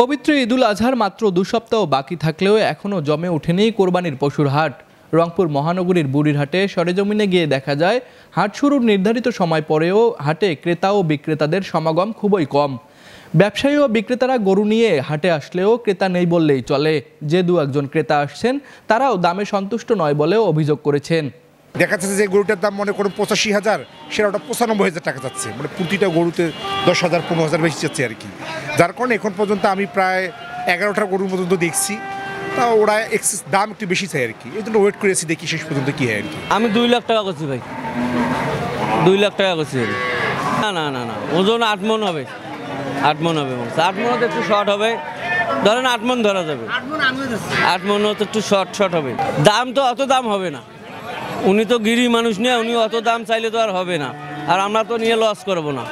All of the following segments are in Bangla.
পবিত্র ঈদুল আজহার মাত্র 2 সপ্তাহ বাকি থাকলেও এখনও জমে ওঠেনি কোরবানির পশুর হাট। রংপুর মহানগরীর বুড়িরহাটে সরেজমিনে গিয়ে দেখা যায় হাট শুরুর নির্ধারিত সময় পরেও হাটে ক্রেতা ও বিক্রেতাদের সমাগম খুবই কম। ব্যবসায়ী ও বিক্রেতারা গরু নিয়ে হাটে আসলেও ক্রেতা নেই বললেই চলে। যে দু একজন ক্রেতা আসছেন তারাও দামে সন্তুষ্ট নয় বলেও অভিযোগ করেছেন। দেখা যাচ্ছে যে গরুটার দাম মনে করুন 85,000, সেটা 95,000 টাকা যাচ্ছে, মানে প্রতিটা গরুতে 10,000 15,000 বেশি যাচ্ছে আর কি। যার কারণে এখন পর্যন্ত আমি প্রায় 11টা গরুর পর্যন্ত দেখছি, তা ওরা দাম একটু বেশি চাই আর কি। এই জন্য ওয়েট করেছি, দেখি শেষ পর্যন্ত কি হয় আর কি। আমি 2 লাখ টাকা করছি ভাই, 2 লাখ টাকা করছি। না না না না, ওজন 8 মণ হবে, 8 মণ হবে। 8 মণ তো একটু শর্ট হবে, ধরেন 8 মণ ধরা যাবে। 8 মণ তো একটু শর্ট হবে। দাম তো অত দাম হবে না, উনি তো গিরি মানুষ নিয়ে উনি অত দাম চাইলে তো আর হবে না। আর আমরা তো নিয়ে লস করবো না,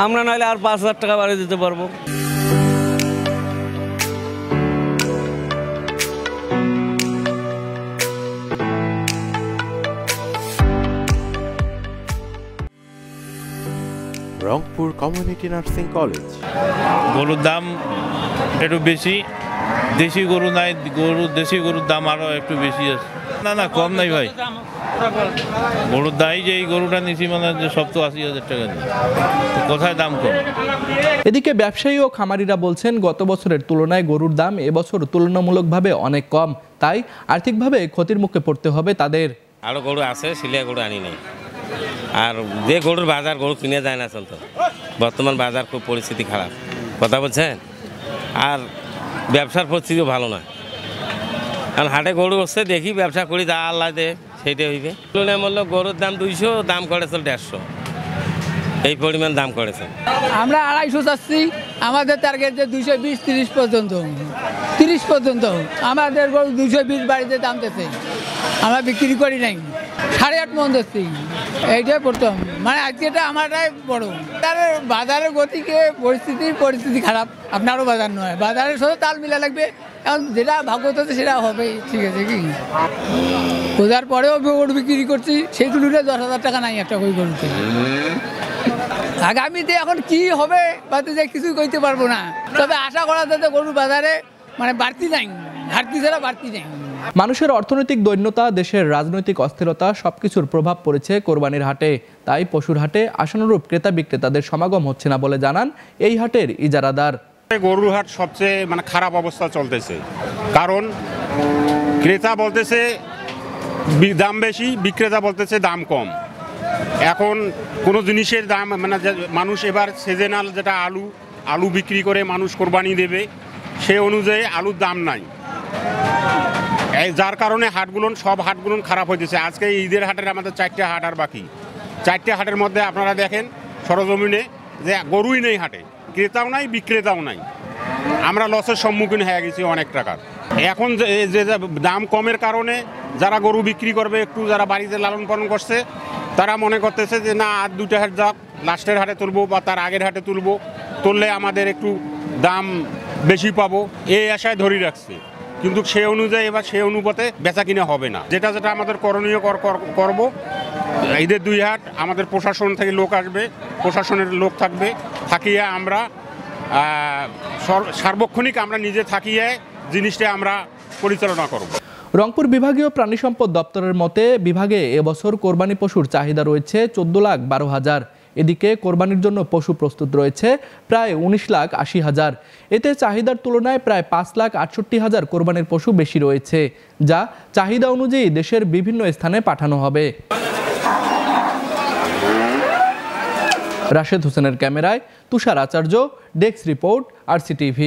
আমরা নাহলে আর 5,000 টাকা বাড়িয়ে দিতে পারবো। Rangpur community nursing college. গরুর দাম একটু বেশি, দেশি গরু নাই, দেশি গরুর দাম আরো একটু বেশি আছে। না না, কম নাই ভাই, গরুর দাই যে এই গরুটা নিছি মানে 70-80,000 টাকা দিয়ে, কোথায় দাম কম। এদিকে ব্যবসায়ী ও খামারিরা বলছেন গত বছরের তুলনায় গরুর দাম এবছর তুলনামূলকভাবে অনেক কম, তাই আর্থিকভাবে ক্ষতির মুখে পড়তে হবে তাদের। আরও গরু আছে, সিলিয়া গরু আনি নাই। আর যে গরুর বাজার, গরু কিনে যায় না চলতো। বর্তমান বাজার খুব পরিস্থিতি খারাপ, কথা বলছেন। আর ব্যবসার পরিস্থিতিও ভালো না, কারণ হাটে গরু হচ্ছে, দেখি ব্যবসা করি, যা আল্লাহ দে সেইটাই হইবে। তুলনামূল্য গরুর দাম 200, দাম করেছে 150, এই পরিমাণ দাম করেছে। আমরা 250 চাচ্ছি, আমাদের টার্গেট যে 220-30 পর্যন্ত, 30 পর্যন্ত। আমাদের গরু 220 বাড়িতে দাম দিচ্ছে, আমরা বিক্রি করি নাই। 8.5 মণ দিচ্ছি, এইটাই প্রথম। মানে আজকেটা আমারটাই বড়। বাজারের গতিকে পরিস্থিতি খারাপ, আপনারও বাজার নয়, বাজারের সাথে তাল মিলা লাগবে। এখন যেটা ভাগ্য হচ্ছে সেটা হবে, ঠিক আছে কি। বোঝার পরেও গরু বিক্রি করছি, সেই তুলনায় 10,000 টাকা নাই একটা ওই গরুতে। আগামীতে এখন কি হবে বাতে যে কিছুই কইতে পারবো না, তবে আশা করা যাতে গরুর বাজারে মানে বাড়তি নাই, ঘাটতি ছাড়া বাড়তি নাই। মানুষের অর্থনৈতিক দৈন্যতা, দেশের রাজনৈতিক অস্থিরতা সবকিছুর প্রভাব পড়েছে কোরবানির হাটে। তাই পশুর হাটে আশানুরূপ ক্রেতা বিক্রেতাদের সমাগম হচ্ছে না বলে জানান এই হাটের ইজারাদার। গরুর হাট সবচেয়ে খারাপ অবস্থা চলতেছে, কারণ ক্রেতা বলতেছে দাম বেশি, বিক্রেতা বলতেছে দাম কম। এখন কোনো জিনিসের দাম মানুষ এবার সিজনাল যেটা আলু বিক্রি করে মানুষ কোরবানি দেবে, সে অনুযায়ী আলুর দাম নাই, যার কারণে সব হাটগুলো খারাপ হইতেছে। আজকে ঈদের হাটের আমাদের 4টে হাট আর বাকি। 4টে হাটের মধ্যে আপনারা দেখেন সরজমিনে যে গরুই নেই হাটে, ক্রেতাও নাই, বিক্রেতাও নাই। আমরা লসের সম্মুখীন হয়ে গেছি অনেক টাকার। এখন যে দাম কমের কারণে যারা গরু বিক্রি করবে, একটু যারা বাড়িতে লালন পালন করছে, তারা মনে করতেছে যে না, আর 2টা হাট যাক, লাস্টের হাটে তুলবো বা তার আগের হাটে তুললে আমাদের একটু দাম বেশি পাবো, এই আশায় ধরে রাখছে। কিন্তু সে অনুযায়ী এবার সে অনুপাতে বেচা কিনা হবে না। যেটা আমাদের করণীয় করব, ঈদের 2 হাট আমাদের প্রশাসন থেকে লোক আসবে, প্রশাসনের লোক থাকবে, থাকিয়ে আমরা সার্বক্ষণিক আমরা নিজে থাকিয়ে জিনিসটা আমরা পরিচালনা করব। রংপুর বিভাগীয় প্রাণী সম্পদ দপ্তরের মতে বিভাগে এবছর কোরবানি পশুর চাহিদা রয়েছে 14,12,000। এদিকে কোরবানির জন্য পশু প্রস্তুত রয়েছে প্রায় 19,80,000। এতে চাহিদার তুলনায় প্রায় 5,68,000 কোরবানির পশু বেশি রয়েছে, যা চাহিদা অনুযায়ী দেশের বিভিন্ন স্থানে পাঠানো হবে। রাশেদ হোসেনের ক্যামেরায় তুষার আচার্য, ডেস্ক রিপোর্ট, RCTV।